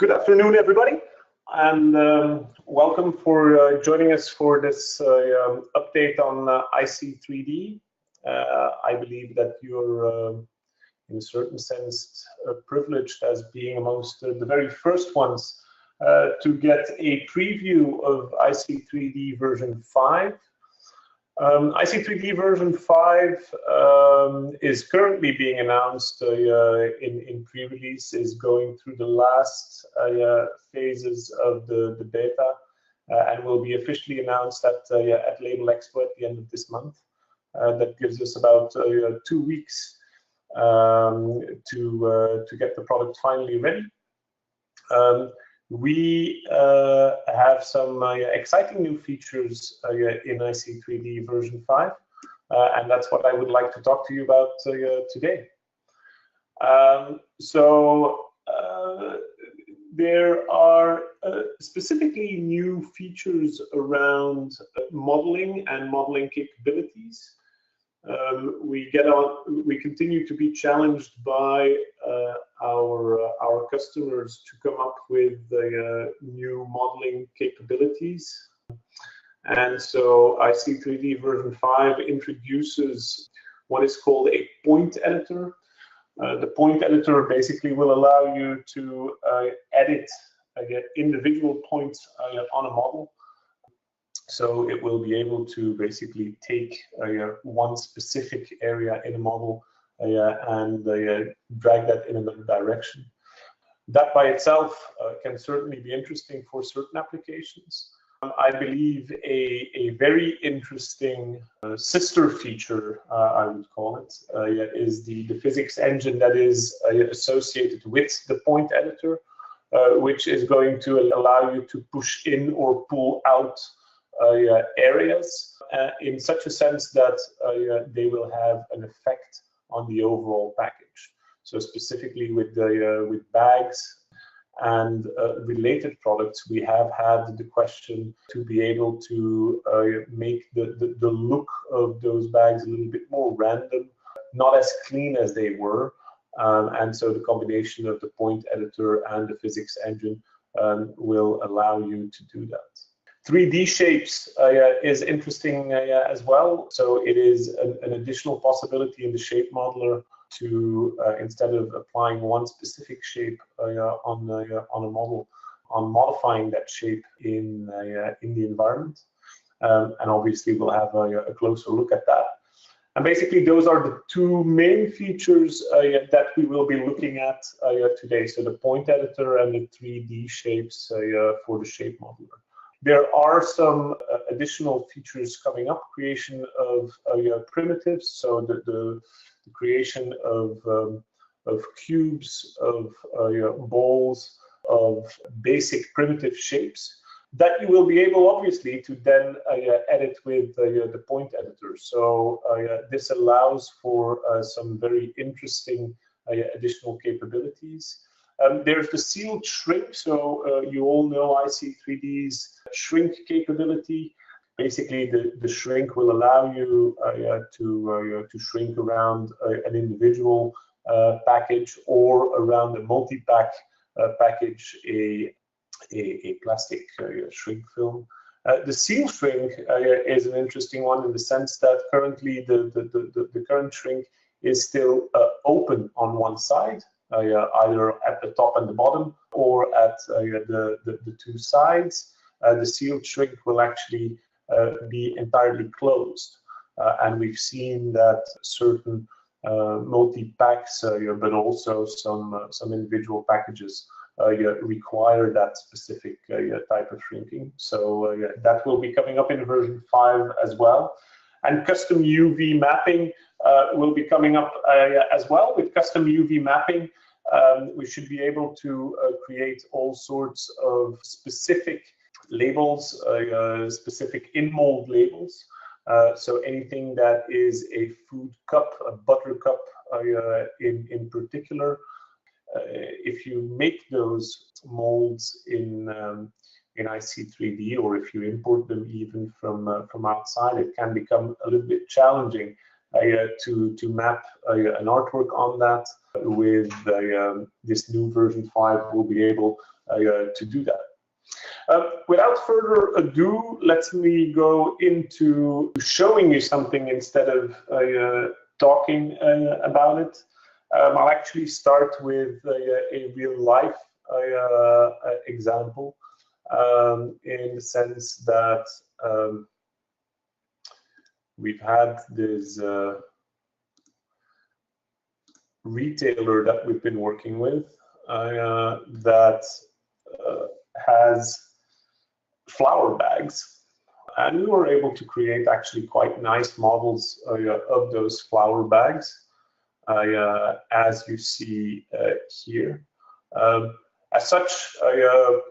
Good afternoon, everybody, and welcome for joining us for this update on iC3D. I believe that you're, in a certain sense, privileged as being amongst the very first ones to get a preview of iC3D version 5. iC3D version 5 is currently being announced in pre-release, is going through the last phases of the beta, and will be officially announced at Label Expo at the end of this month. That gives us about 2 weeks to get the product finally ready. We have some exciting new features in iC3D version 5, and that's what I would like to talk to you about today. There are specifically new features around modeling and modeling capabilities. We continue to be challenged by our customers to come up with new modeling capabilities, and so iC3D version 5 introduces what is called a point editor. The point editor basically will allow you to edit individual points on a model. So it will be able to basically take one specific area in a model and drag that in another direction. That by itself can certainly be interesting for certain applications. I believe a very interesting sister feature, I would call it, is the physics engine that is associated with the point editor, which is going to allow you to push in or pull out areas in such a sense that they will have an effect on the overall package. So specifically with bags and related products, we have had the question to be able to make the look of those bags a little bit more random, not as clean as they were, and so the combination of the point editor and the physics engine will allow you to do that. 3D shapes is interesting as well. So it is an additional possibility in the shape modeler to, instead of applying one specific shape on a model, on modifying that shape in the environment. And obviously we'll have a closer look at that. And basically those are the two main features that we will be looking at today. So the point editor and the 3D shapes for the shape modeler. There are some additional features coming up, creation of primitives, so the creation of cubes, of balls, of basic primitive shapes that you will be able, obviously, to then edit with the point editor. So this allows for some very interesting additional capabilities. There's the sealed shrink, so you all know iC3D's shrink capability. Basically, the shrink will allow you to shrink around an individual package or around a multi-pack package, a plastic shrink film. The seal shrink is an interesting one in the sense that currently the current shrink is still open on one side. Either at the top and the bottom or at the two sides. The sealed shrink will actually be entirely closed. And we've seen that certain multi-packs, but also some individual packages require that specific type of shrinking. So that will be coming up in version 5 as well. And custom UV mapping will be coming up as well. With custom UV mapping, we should be able to create all sorts of specific labels, specific in-mold labels. So anything that is a food cup, a butter cup in particular, if you make those molds in iC3D, or if you import them even from outside, it can become a little bit challenging to map an artwork on that. With this new version 5, we'll be able to do that. Without further ado, let me go into showing you something instead of talking about it. I'll actually start with a real life example, in the sense that we've had this retailer that we've been working with that has flour bags, and we were able to create actually quite nice models of those flour bags, as you see here. As such, a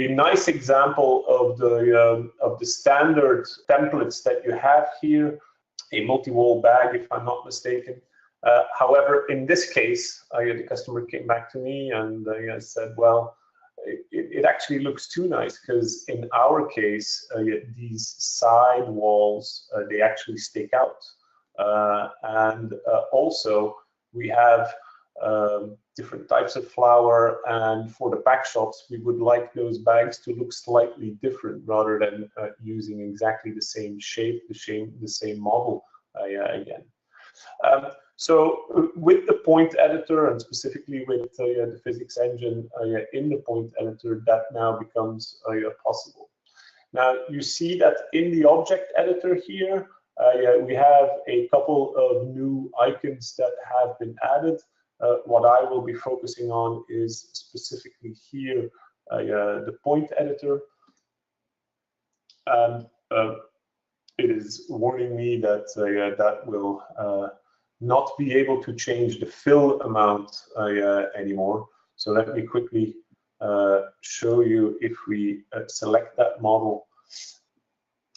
nice example of the standard templates that you have here, a multi-wall bag, if I'm not mistaken. However, in this case, the customer came back to me and said, well, it actually looks too nice, because in our case, these side walls, they actually stick out. And also, we have different types of flour, and for the pack shops, we would like those bags to look slightly different rather than using exactly the same shape, the same model again. So with the point editor, and specifically with the physics engine in the point editor, that now becomes possible. Now you see that in the object editor here, we have a couple of new icons that have been added. What I will be focusing on is specifically here, the point editor. And it is warning me that that will not be able to change the fill amount anymore. So let me quickly show you. If we select that model,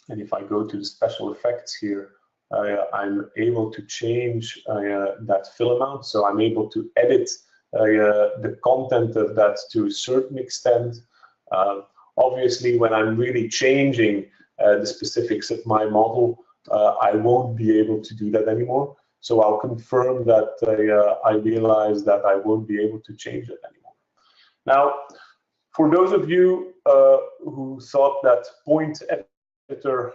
and if I go to the special effects here, I'm able to change that fill amount. So I'm able to edit the content of that to a certain extent. Obviously, when I'm really changing the specifics of my model, I won't be able to do that anymore. So I'll confirm that I realize that I won't be able to change it anymore. Now, for those of you who thought that point editor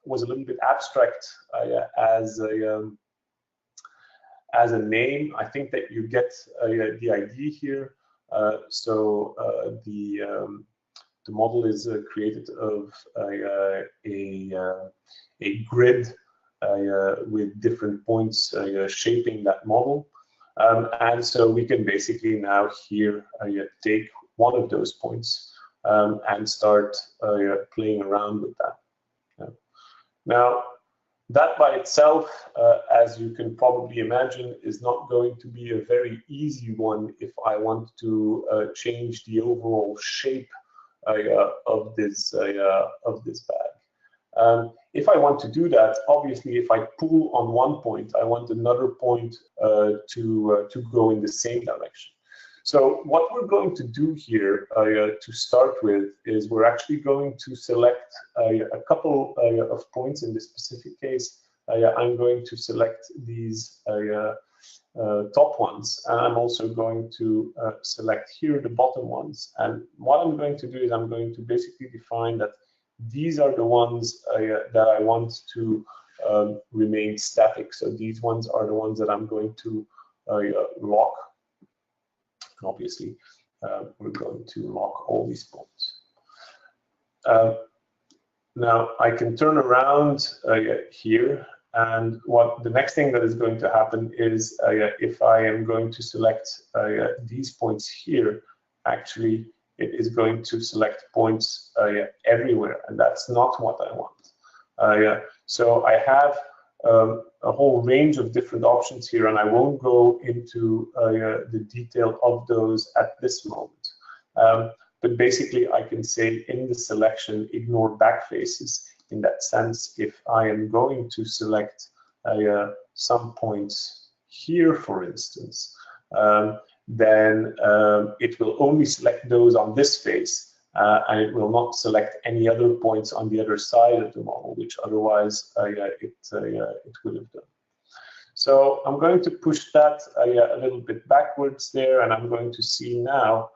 was a little bit abstract as a name, I think that you get the idea here. So the model is created of a grid with different points shaping that model. And so we can basically now here take one of those points and start playing around with that. Now, that by itself, as you can probably imagine, is not going to be a very easy one if I want to change the overall shape of this bag. If I want to do that, obviously, if I pull on one point, I want another point to go in the same direction. So what we're going to do here to start with is we're actually going to select a couple of points. In this specific case, I'm going to select these top ones, and I'm also going to select here the bottom ones. And what I'm going to do is I'm going to basically define that these are the ones that I want to remain static. So these ones are the ones that I'm going to lock. And obviously, we're going to lock all these points. Now I can turn around here, and what the next thing that is going to happen is if I am going to select these points here, actually it is going to select points everywhere, and that's not what I want. So I have a whole range of different options here, and I won't go into the detail of those at this moment. But basically, I can say in the selection, ignore back faces. In that sense, if I am going to select some points here, for instance, then it will only select those on this face, and it will not select any other points on the other side of the model, which otherwise it would have done. So I'm going to push that a little bit backwards there, and I'm going to see now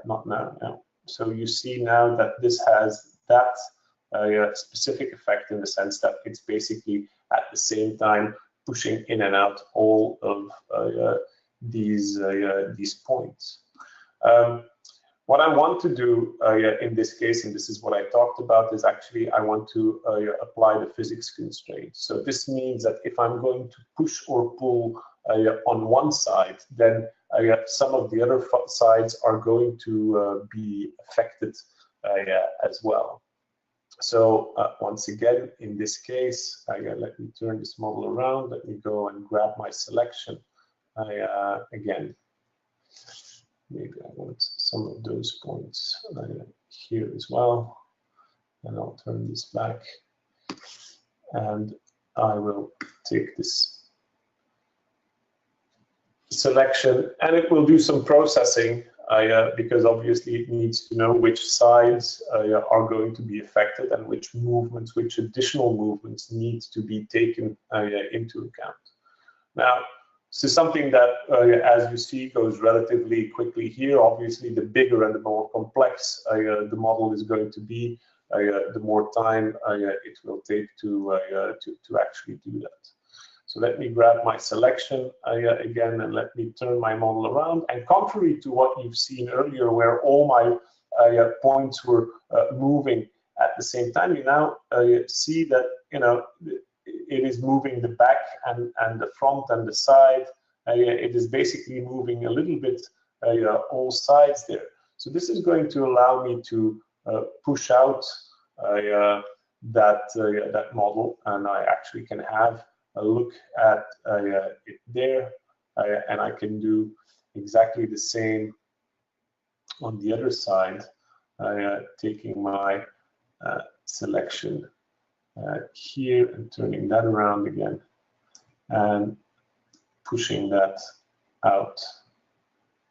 not now. No. So you see now that this has that specific effect in the sense that it's basically at the same time pushing in and out all of these points. What I want to do in this case, and this is what I talked about, is actually I want to apply the physics constraint. So this means that if I'm going to push or pull on one side, then some of the other sides are going to be affected as well. So once again, in this case, let me turn this model around. Let me go and grab my selection again. Maybe I want some of those points here as well. And I'll turn this back. And I will take this selection, and it will do some processing because obviously it needs to know which sides are going to be affected and which movements, which additional movements need to be taken into account. Now, this is something that, as you see, goes relatively quickly here. Obviously, the bigger and the more complex the model is going to be, the more time it will take to actually do that. So let me grab my selection again, and let me turn my model around. And contrary to what you've seen earlier, where all my points were moving at the same time, you now see that it is moving the back and the front and the side. It is basically moving a little bit all sides there. So this is going to allow me to push out that model, and I actually can have a look at it there, and I can do exactly the same on the other side, taking my selection here and turning that around again and pushing that out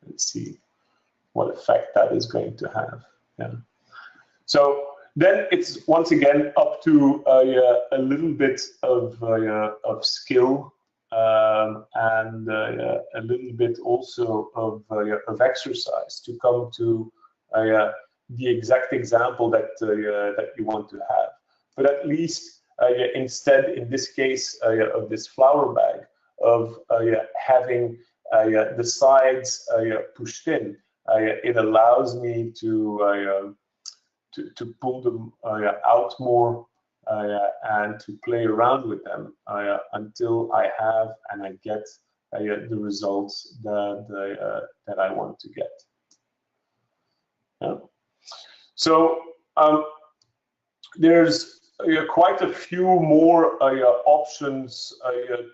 and see what effect that is going to have. Yeah. So then it's once again up to a little bit of skill and a little bit also of exercise to come to the exact example that you want to have. But at least instead, in this case of this flower bag, of having the sides pushed in, it allows me to pull them out more and to play around with them until I have and I get the results that I want to get. Yeah. So there's quite a few more options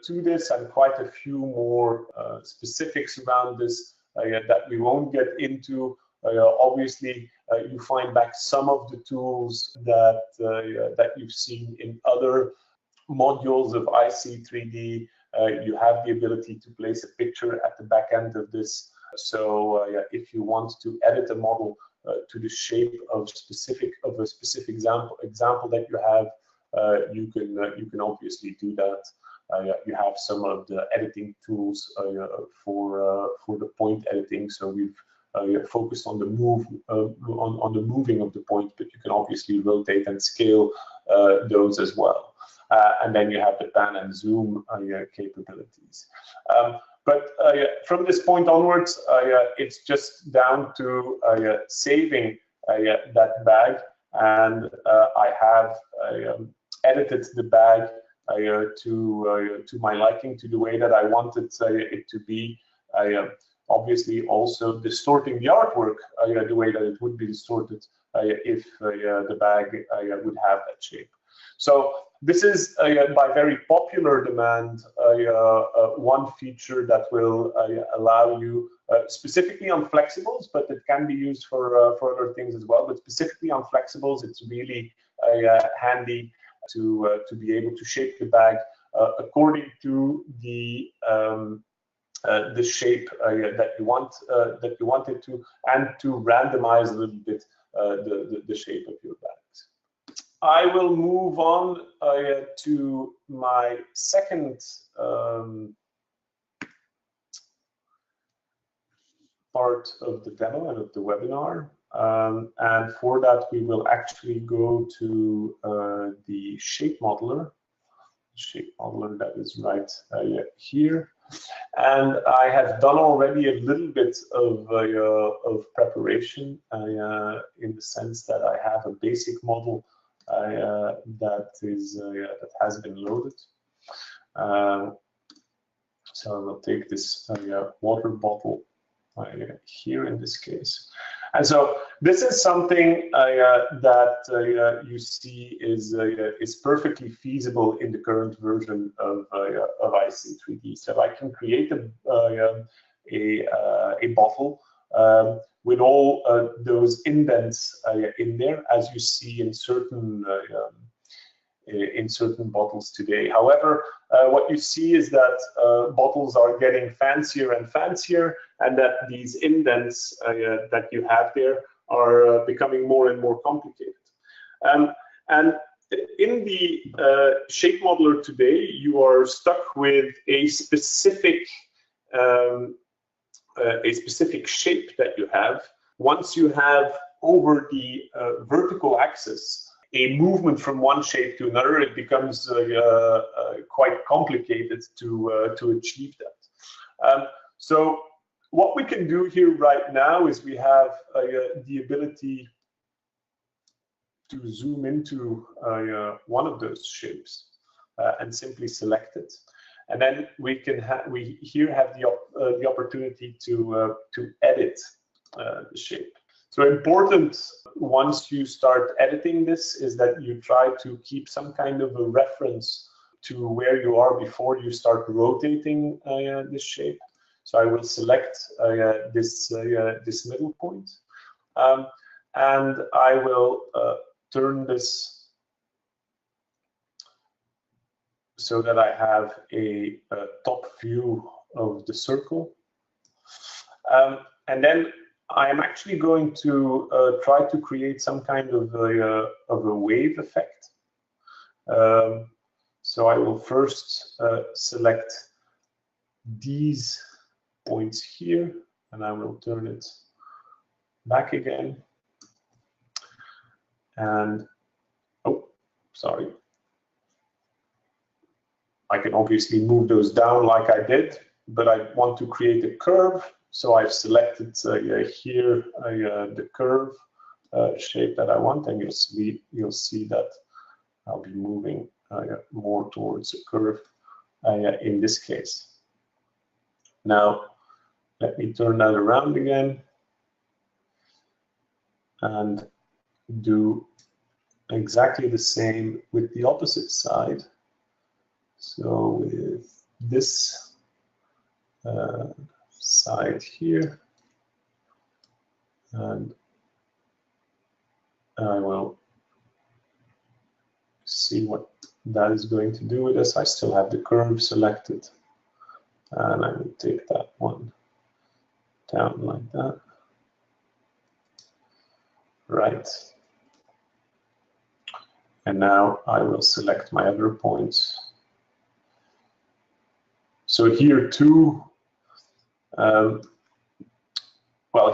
to this, and quite a few more specifics around this that we won't get into. Obviously, you find back some of the tools that you've seen in other modules of iC3D. You have the ability to place a picture at the back end of this. So if you want to edit a model to the shape of a specific example that you have, you can obviously do that. You have some of the editing tools for the point editing. So we've focused on the on the moving of the point, but you can obviously rotate and scale those as well. And then you have the pan and zoom capabilities. But from this point onwards, it's just down to saving that bag, and I have edited the bag to my liking, to the way that I wanted it to be. Obviously, also distorting the artwork the way that it would be distorted if the bag would have that shape. So this is, by very popular demand, one feature that will allow you, specifically on flexibles, but it can be used for other things as well. But specifically on flexibles, it's really handy to be able to shape the bag according to the shape that you want it to, and to randomize a little bit the shape of your bags. I will move on to my second part of the demo and of the webinar. And for that, we will actually go to the shape modeler that is right here. And I have done already a little bit of preparation in the sense that I have a basic model that has been loaded. So I will take this water bottle here in this case. And so this is something that you see is perfectly feasible in the current version of iC3D. So I can create a bottle with all those indents in there, as you see in certain bottles today. However, what you see is that bottles are getting fancier and fancier, and that these indents that you have there are becoming more and more complicated. And in the shape modeler today, you are stuck with a specific shape that you have. Once you have over the vertical axis a movement from one shape to another, it becomes quite complicated to achieve that. So what we can do here right now is we have the ability to zoom into one of those shapes and simply select it, and then we can have the opportunity to edit the shape. So important, once you start editing this, is that you try to keep some kind of a reference to where you are before you start rotating this shape. So I will select this middle point, and I will turn this so that I have a top view of the circle, and then I am actually going to try to create some kind of a wave effect. So I will first select these points here, and I will turn it back again. And, oh, sorry. I can obviously move those down like I did, but I want to create a curve. So I've selected here the curve shape that I want, and you'll see that I'll be moving more towards a curve in this case. Now, let me turn that around again and do exactly the same with the opposite side. So with this side here, and I will see what that is going to do with us. I still have the curve selected, and I will take that one down like that. Right. And now I will select my other points. So here too, well,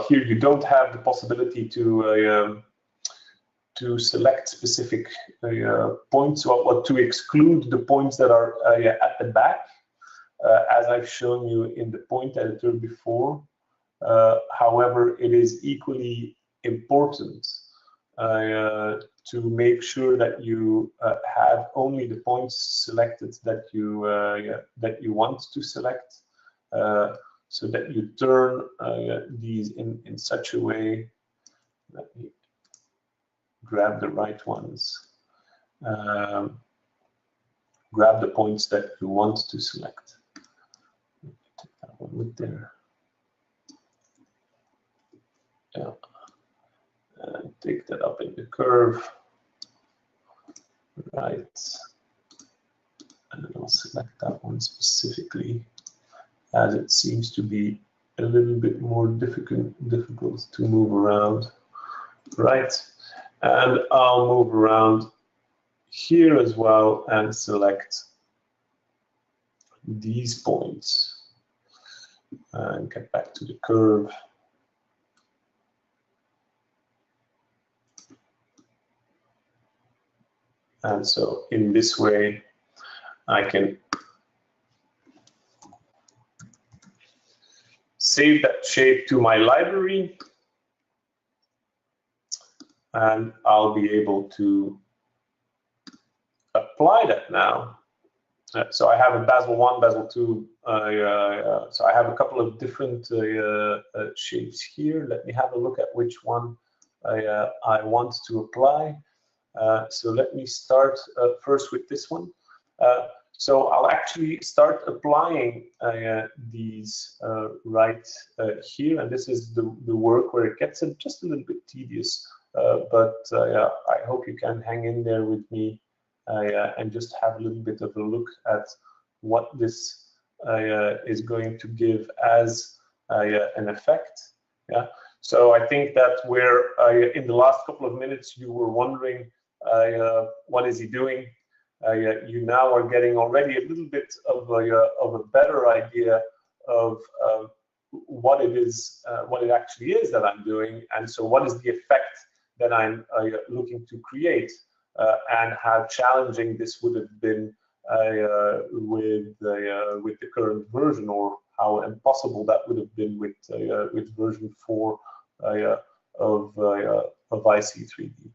here you don't have the possibility to select specific points, or to exclude the points that are at the back, as I've shown you in the point editor before. However, it is equally important to make sure that you have only the points selected that you want to select, so that you turn these in such a way. Let me grab the right ones. Grab the points that you want to select. Take that one with there. Yeah. And take that up in the curve. Right. And I'll select that one specifically, as it seems to be a little bit more difficult to move around. Right. And I'll move around here as well and select these points and get back to the curve And so in this way, I can save that shape to my library, and I'll be able to apply that now. So I have a Basel 1, Basel 2, so I have a couple of different shapes here. Let me have a look at which one I want to apply. So let me start first with this one. So I'll actually start applying these right here, and this is the work where it gets just a little bit tedious, but I hope you can hang in there with me and just have a little bit of a look at what this is going to give as an effect. Yeah. So I think that where in the last couple of minutes you were wondering what is he doing, you now are getting already a little bit of a better idea of what it is, what it actually is that I'm doing, and so what is the effect that I'm looking to create, and how challenging this would have been with the current version, or how impossible that would have been with version 4 of iC3D.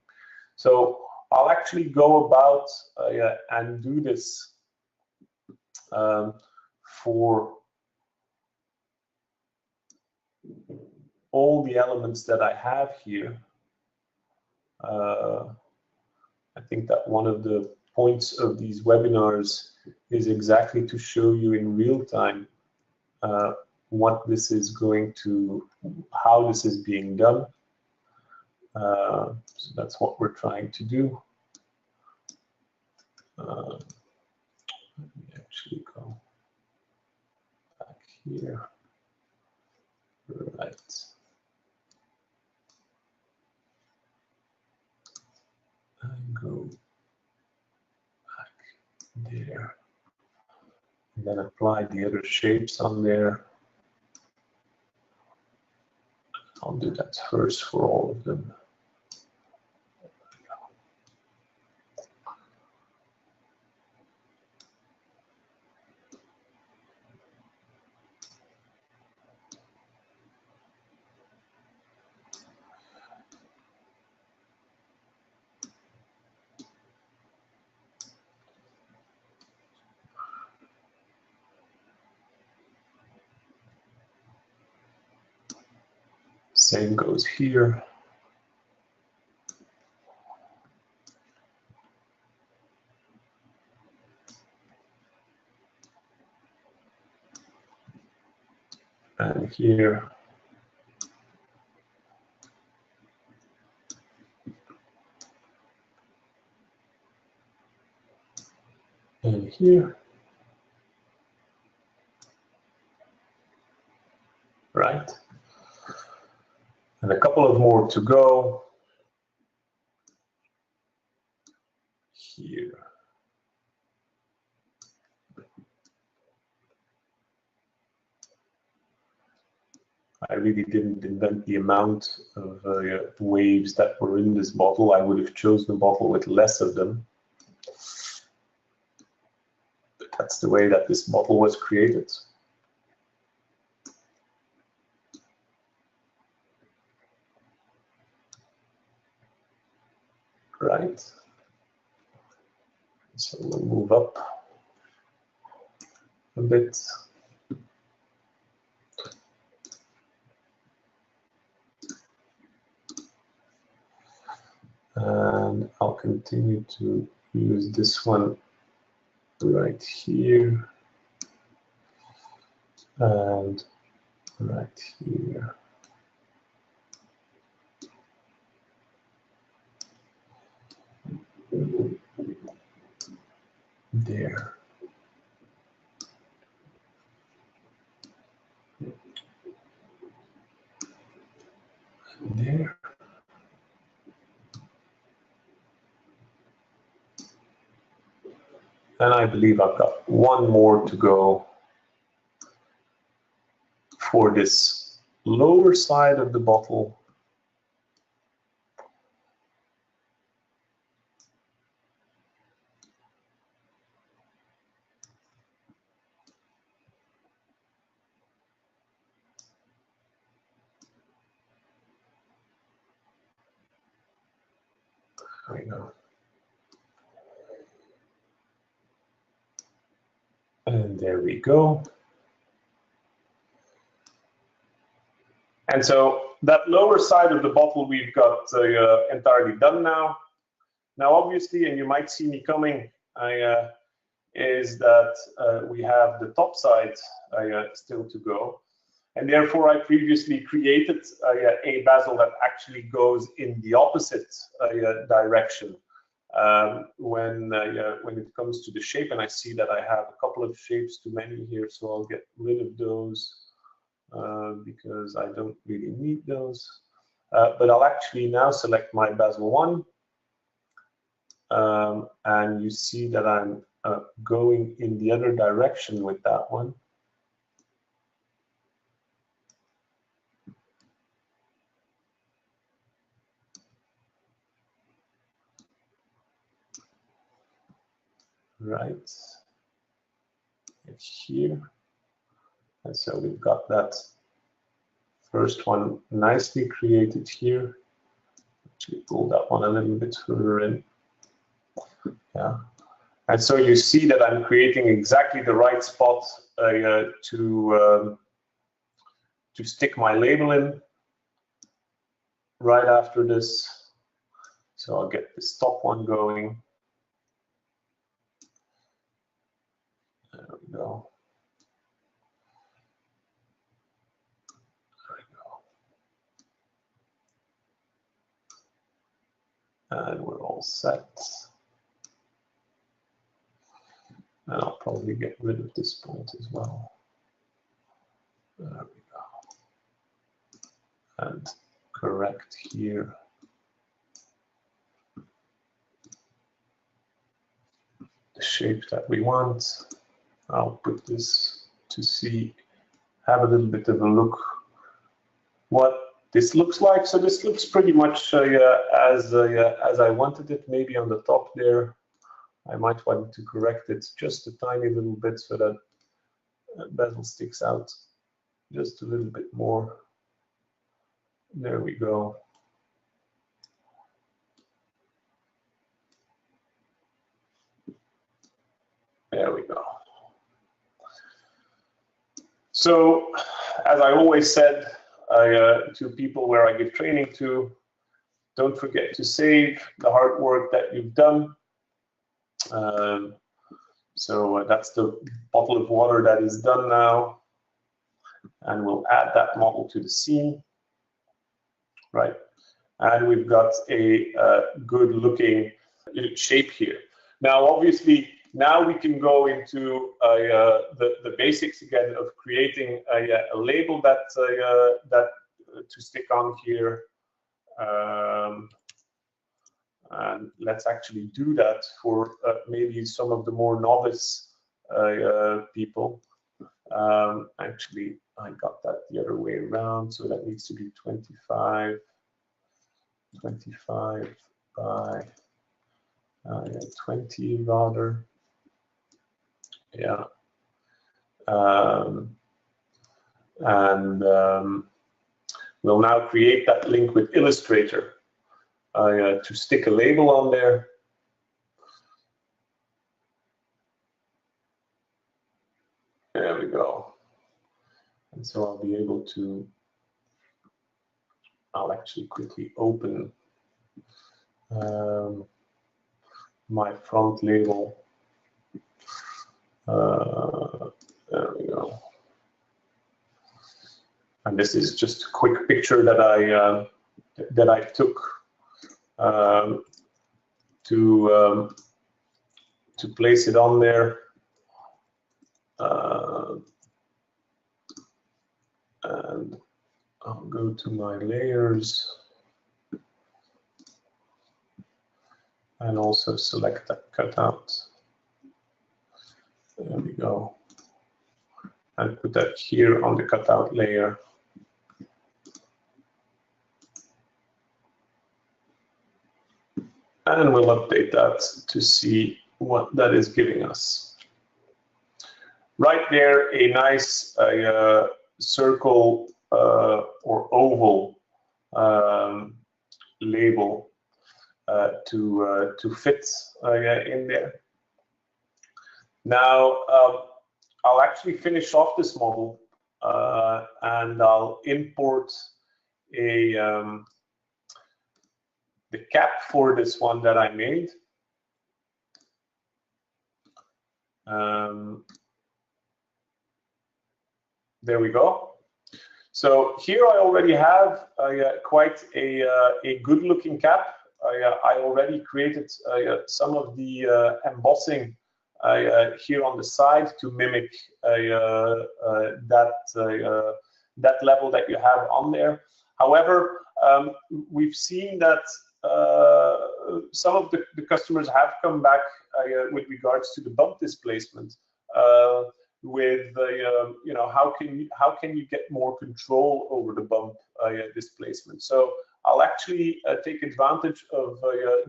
So I'll actually go about and do this for all the elements that I have here. I think that one of the points of these webinars is exactly to show you in real time what this is going to, how this is being done. So that's what we're trying to do. Let me actually go back here. Right. And go back there. And then apply the other shapes on there. I'll do that first for all of them. Same goes here. And here. And here. Right. And a couple of more to go here. I really didn't invent the amount of waves that were in this bottle. I would have chosen a bottle with less of them. But that's the way that this bottle was created. Right. So we'll move up a bit. And I'll continue to use this one right here and right here. There. There. And I believe I've got one more to go for this lower side of the bottle. There we go. And there we go. And so that lower side of the bottle we've got entirely done now. Now, obviously, and you might see me coming, is that we have the top side still to go. And therefore, I previously created a bezel that actually goes in the opposite direction when it comes to the shape. And I see that I have a couple of shapes too many here, so I'll get rid of those because I don't really need those. But I'll actually now select my bezel 1. And you see that I'm going in the other direction with that one. Right here. And so we've got that first one nicely created here. Actually pull that one a little bit further in. Yeah. And so you see that I'm creating exactly the right spot to stick my label in right after this. So I'll get this top one going. There we go. There we go. And we're all set. And I'll probably get rid of this point as well. There we go. And correct here. The shape that we want. I'll put this to see, have a little bit of a look what this looks like. So this looks pretty much as I wanted it. Maybe on the top there, I might want to correct it just a tiny little bit so that bezel sticks out just a little bit more. There we go. There we go. So, as I always said to people where I give training to, don't forget to save the hard work that you've done. So that's the bottle of water that is done now. And we'll add that model to the scene. Right. And we've got a good looking shape here. Now, obviously, now we can go into the basics again of creating a label that to stick on here. And let's actually do that for maybe some of the more novice people. Actually, I got that the other way around, so that needs to be 25 by 20 rather. Yeah. We'll now create that link with Illustrator to stick a label on there. There we go. And so I'll be able to, I'll actually quickly open my front label. There we go. And this is just a quick picture that I took to place it on there. And I'll go to my layers and also select that cutout. There we go. And put that here on the cutout layer. And we'll update that to see what that is giving us. Right there, a nice circle or oval label. to fit in there. Now I'll actually finish off this model and I'll import the cap for this one that I made. There we go. So here I already have quite a good looking cap. I already created some of the embossing here on the side to mimic that level that you have on there. However, we've seen that some of the customers have come back with regards to the bump displacement with you know, how can you get more control over the bump displacement. So I'll actually take advantage of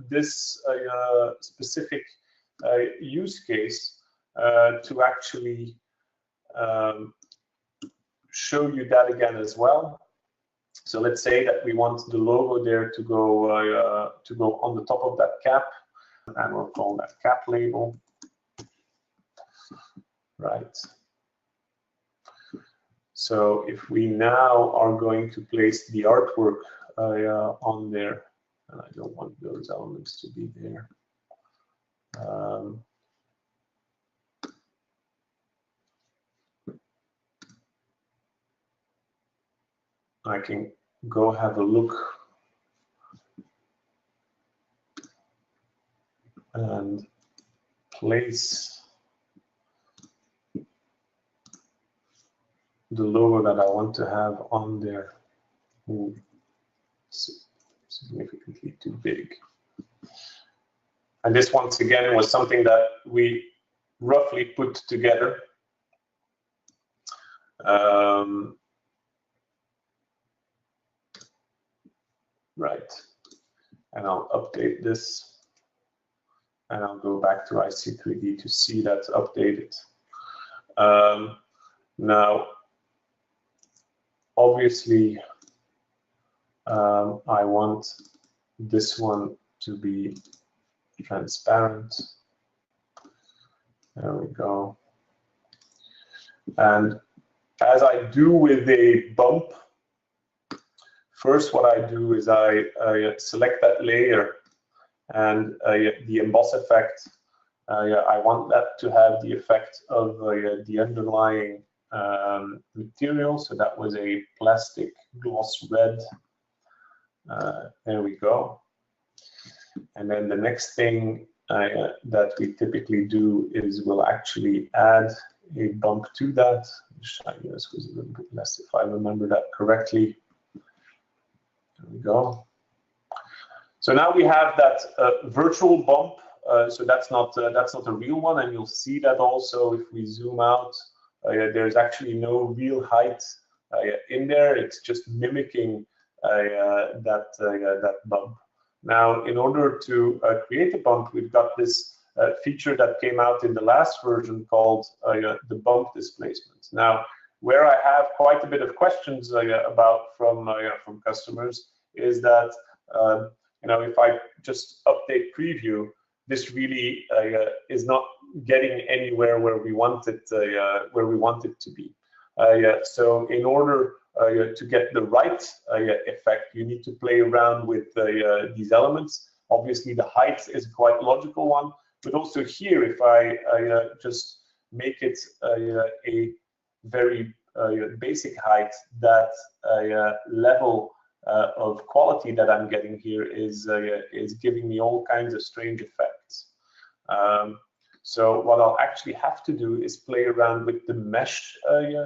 this specific use case to actually show you that again as well. So let's say that we want the logo there to go on the top of that cap, and we'll call that cap label. Right. So if we now are going to place the artwork on there, and I don't want those elements to be there. I can go have a look and place the logo that I want to have on there. Ooh, significantly too big. And this, once again, was something that we roughly put together. Right, and I'll update this, and I'll go back to iC3D to see that's updated. Now, obviously, I want this one to be transparent. There we go. And as I do with a bump, first what I do is I select that layer, and the emboss effect, I want that to have the effect of the underlying material. So that was a plastic gloss red. There we go. And then the next thing that we typically do is we'll actually add a bump to that. The shininess was a little bit less, if I remember that correctly. There we go. So now we have that virtual bump. So that's not a real one, and you'll see that also if we zoom out. There's actually no real height in there. It's just mimicking that bump. Now, in order to create a bump, we've got this feature that came out in the last version called the bump displacement. Now, where I have quite a bit of questions about from customers is that you know, if I just update preview, this really is not getting anywhere where we want it to be. So in order to get the right effect, you need to play around with these elements. Obviously, the height is a quite logical one, but also here, if I just make it a very basic height, that level of quality that I'm getting here is giving me all kinds of strange effects. So what I'll actually have to do is play around with the mesh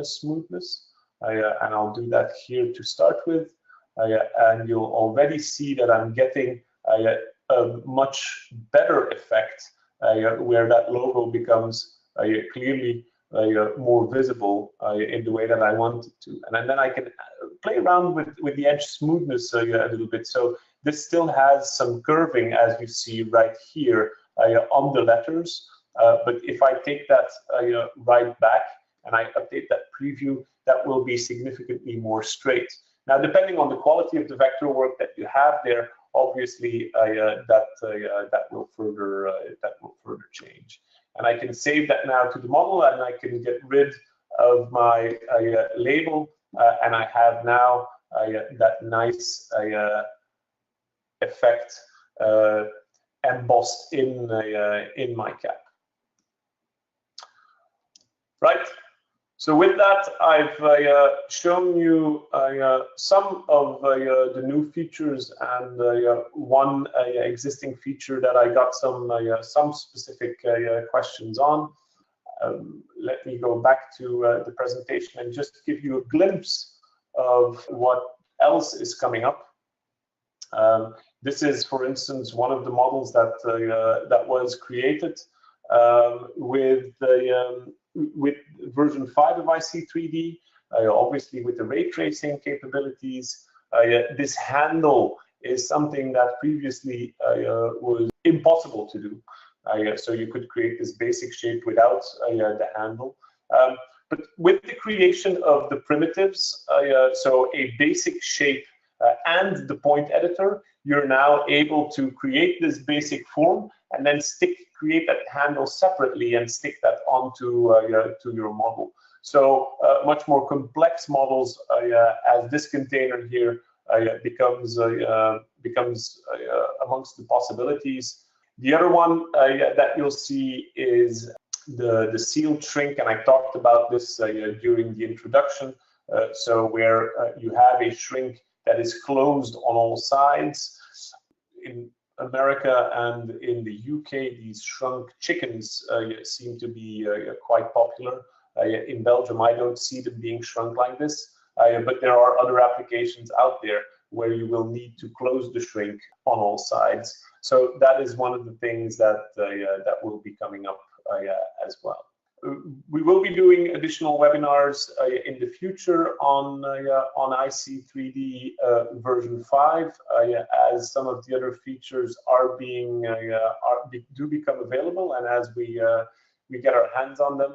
smoothness, and I'll do that here to start with, and you'll already see that I'm getting a much better effect where that logo becomes clearly more visible in the way that I want it to. And then I can play around with the edge smoothness a little bit. So this still has some curving, as you see right here on the letters. But if I take that right back and I update that preview, that will be significantly more straight. Now, depending on the quality of the vector work that you have there, obviously that will further change. And I can save that now to the model, and I can get rid of my label, and I have now that nice effect embossed in my cap. Right. So with that, I've shown you some of the new features and one existing feature that I got some specific questions on. Let me go back to the presentation and just give you a glimpse of what else is coming up. This is, for instance, one of the models that that was created with version 5 of iC3D, obviously with the ray tracing capabilities. This handle is something that previously was impossible to do. So you could create this basic shape without the handle. But with the creation of the primitives, so a basic shape and the point editor, you're now able to create this basic form and then create that handle separately and stick that onto to your model. So much more complex models, as this container here becomes amongst the possibilities. The other one that you'll see is the sealed shrink, and I talked about this during the introduction. So where you have a shrink that is closed on all sides. In America and in the UK, these shrunk chickens seem to be quite popular. In Belgium, I don't see them being shrunk like this, but there are other applications out there where you will need to close the shrink on all sides. So that is one of the things that that will be coming up as well. We will be doing additional webinars in the future on iC3D version 5, as some of the other features are do become available, and as we get our hands on them.